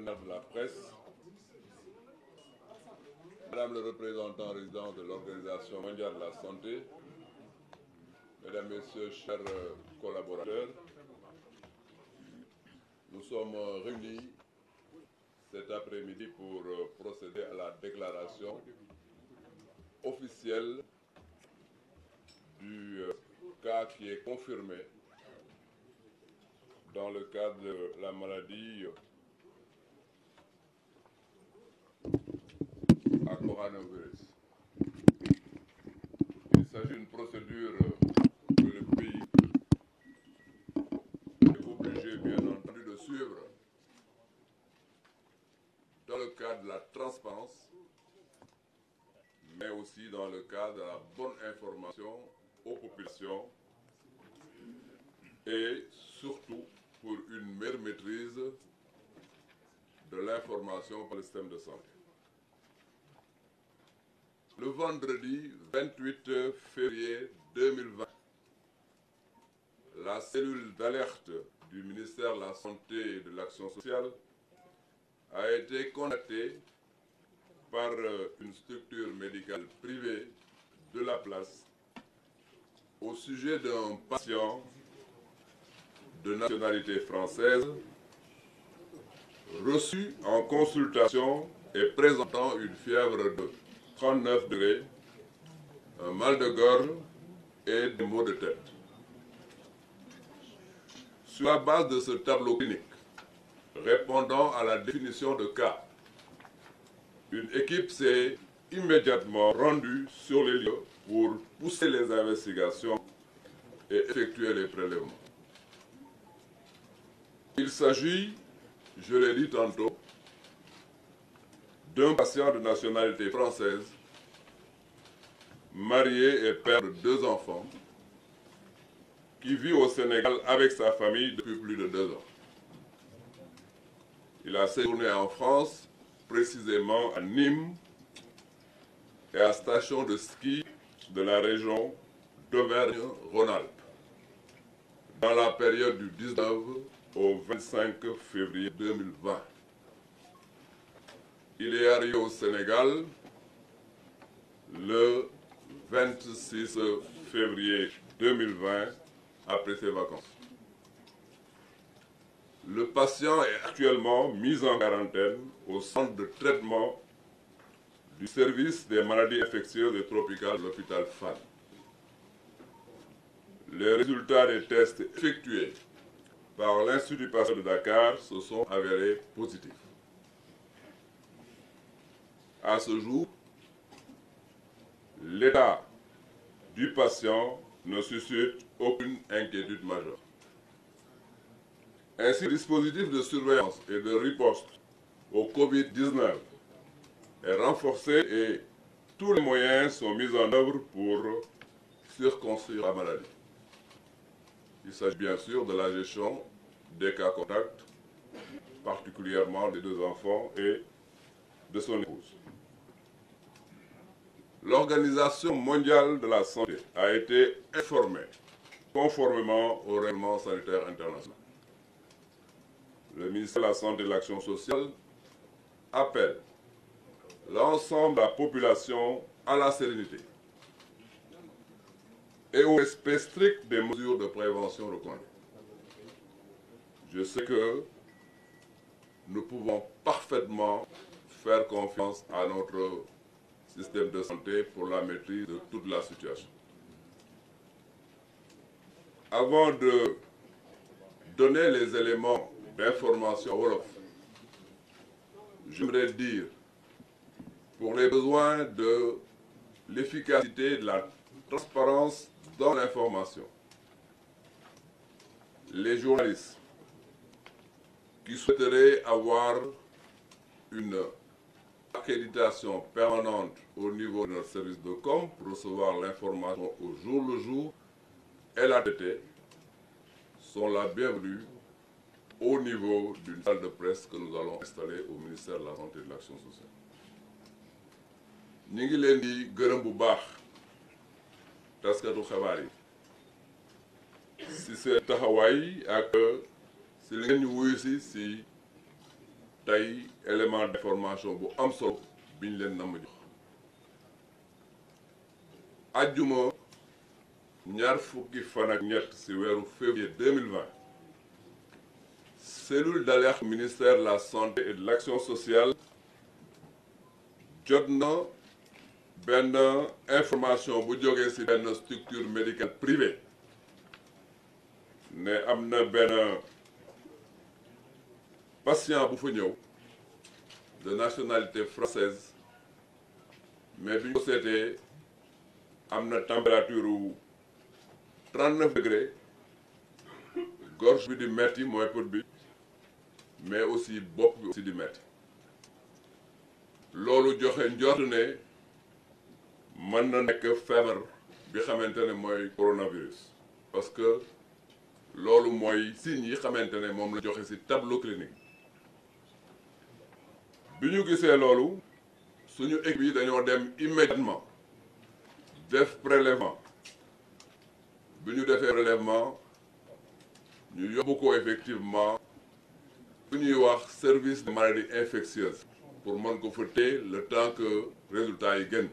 partenaires de la presse, Madame le représentant résident de l'Organisation mondiale de la santé, Mesdames, Messieurs, chers collaborateurs, nous sommes réunis cet après-midi pour procéder à la déclaration officielle du cas qui est confirmé dans le cadre de la maladie à coronavirus. Il s'agit d'une procédure que le pays est obligé, bien entendu, de suivre dans le cadre de la transparence, mais aussi dans le cadre de la bonne information aux populations et surtout pour une meilleure maîtrise de l'information par le système de santé. Le vendredi 28 février 2020, la cellule d'alerte du ministère de la Santé et de l'Action sociale a été contactée par une structure médicale privée de la place au sujet d'un patient de nationalité française reçu en consultation et présentant une fièvre de 39 degrés, un mal de gorge et des maux de tête. Sur la base de ce tableau clinique, répondant à la définition de cas, une équipe s'est immédiatement rendue sur les lieux pour pousser les investigations et effectuer les prélèvements. Il s'agit, je l'ai dit tantôt, d'un patient de nationalité française, marié et père de 2 enfants, qui vit au Sénégal avec sa famille depuis plus de 2 ans. Il a séjourné en France, précisément à Nîmes et à la station de ski de la région d'Auvergne-Rhône-Alpes, dans la période du 19 au 25 février 2020. Il est arrivé au Sénégal le 26 février 2020 après ses vacances. Le patient est actuellement mis en quarantaine au centre de traitement du service des maladies infectieuses et tropicales de l'hôpital Fann. Les résultats des tests effectués par l'Institut Pasteur de Dakar se sont avérés positifs. À ce jour, l'état du patient ne suscite aucune inquiétude majeure. Ainsi, le dispositif de surveillance et de riposte au Covid-19 est renforcé et tous les moyens sont mis en œuvre pour circonscrire la maladie. Il s'agit bien sûr de la gestion des cas contacts, particulièrement des 2 enfants et de son épouse. L'Organisation mondiale de la santé a été informée conformément au règlement sanitaire international. Le ministère de la Santé et de l'Action sociale appelle l'ensemble de la population à la sérénité et au respect strict des mesures de prévention recommandées. Je sais que nous pouvons parfaitement faire confiance à notre système de santé pour la maîtrise de toute la situation. Avant de donner les éléments d'information Wolof, j'aimerais dire, pour les besoins de l'efficacité, de la transparence dans l'information, les journalistes qui souhaiteraient avoir une accréditation permanente au niveau de notre service de com pour recevoir l'information au jour le jour et la traiter sont la bienvenue au niveau d'une salle de presse que nous allons installer au ministère de la Santé et de l'Action sociale. Nous ngi leen di gërëm bu baax taskatu xabaar yi si seen taxawaay ak si li ngeen ñu wuyu si tey élément d'information bu am solo bi ñu leen namm jox ajjuma ñaar fukki fan ak ñett ci weeru février 2020 cellule d'alerte ministère de la santé et de l'action sociale jot na benn information bu jógee ci benn structure médicale privée ne am na benn patient bu fa ñëw de nationalité française mais bi ñu ko seetee am na température wu 39 degrés gorge bi di metti mooy put bi mais aussi bopp bi aussi di metti loolu joxe njort ne mën na nekk feebar bi xamante ne mooy coronavirus parce que loolu mooy signes yi xamante ne moom la joxe ci tableau clinique bi ñu gisee loolu suñu équipe yi dañoo dem immédiatement def prélèvement bi ñu defee prélèvement ñu yóbbu ko effectivement lu ñuy wax service de maladies infectieuses pour mën ko fa téye le temps que résultat yi génn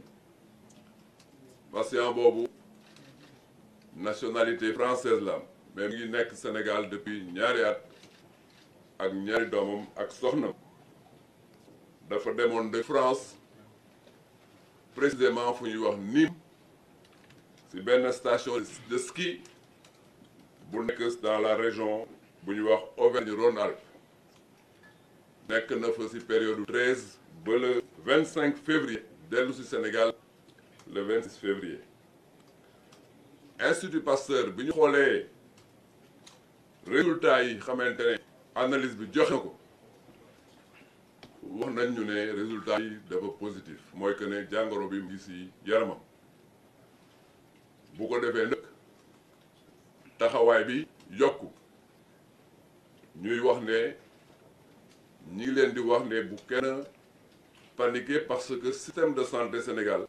patient boobu nationalité française la mais mi ngi nekk Sénégal depuis ñaari at ak ñaari doomam ak soxnam dafa demoon de France précisément fu ñuy wax Nîmes ci benn station de ski bu nekk dans la région bu ñuy wax Auvergne-Rhône-Alpes nekk na fa ci période 13 ba le 25 février dellu ci Sénégal le 26 février Institut Pasteur bi ñu xoolee résultats yi xamante ne analyse bi joxe ko wax nañ ñu ne résultats yi dafa positif mooy que ne jàngoro bi mu ngi ci yaramam bu ko defee nag taxawaay bi yokku ñuy wax ne ñi ngi leen di wax ne bu kenn paniquer parce que système de santé Sénégal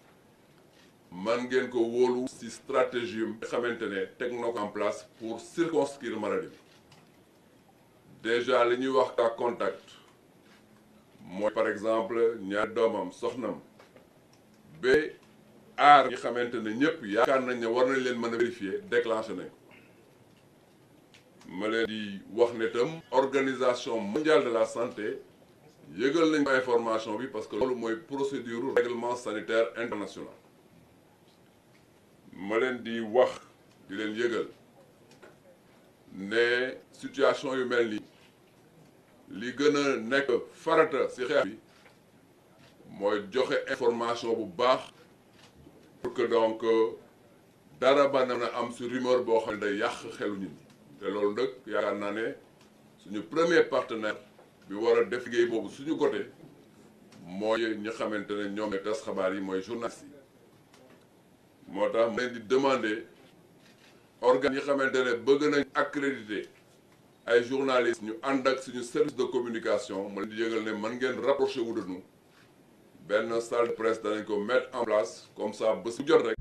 man ngeen ko wóolu ci stratégie yu xamante ne teg na ko en place pour circonscrire maladie bi déjà li ñuy wax cas contact mooy par exemple ñaari doomam soxnam ba aar ñi xamante ne ñëpp yaakaar nañ ne war nañ leen mën a vérifier déclenché nañ ko ma leen di wax ne tam organisation mondiale de la santé yëgal nañ ko information bi parce que loolu mooy procédure règlement sanitaire international ma leen di wax di leen yëgal ne situation yu mel nii li gën a nekk farata ci xeex bi mooy joxe information bu baax pour que donc dara ba na am ci rumeur boo xam ne day yàq xelu nit ñi te loolu nag yaakaar naa ne suñu premier partenaire bi war a def liggéey boobu suñu côté mooy ñi xamante ne ñoom ne tas xabaar yi mooy journalistes yi moo tax ma leen di demander organes yi xamante ne bëgg nañ accréditer ay journalistes ñu ànd ak suñu service de communication ma leen di yëgal ne mën ngeen rapproché wu de nous benn salle de presse danañ ko mettre en place comme ça ba su jot rek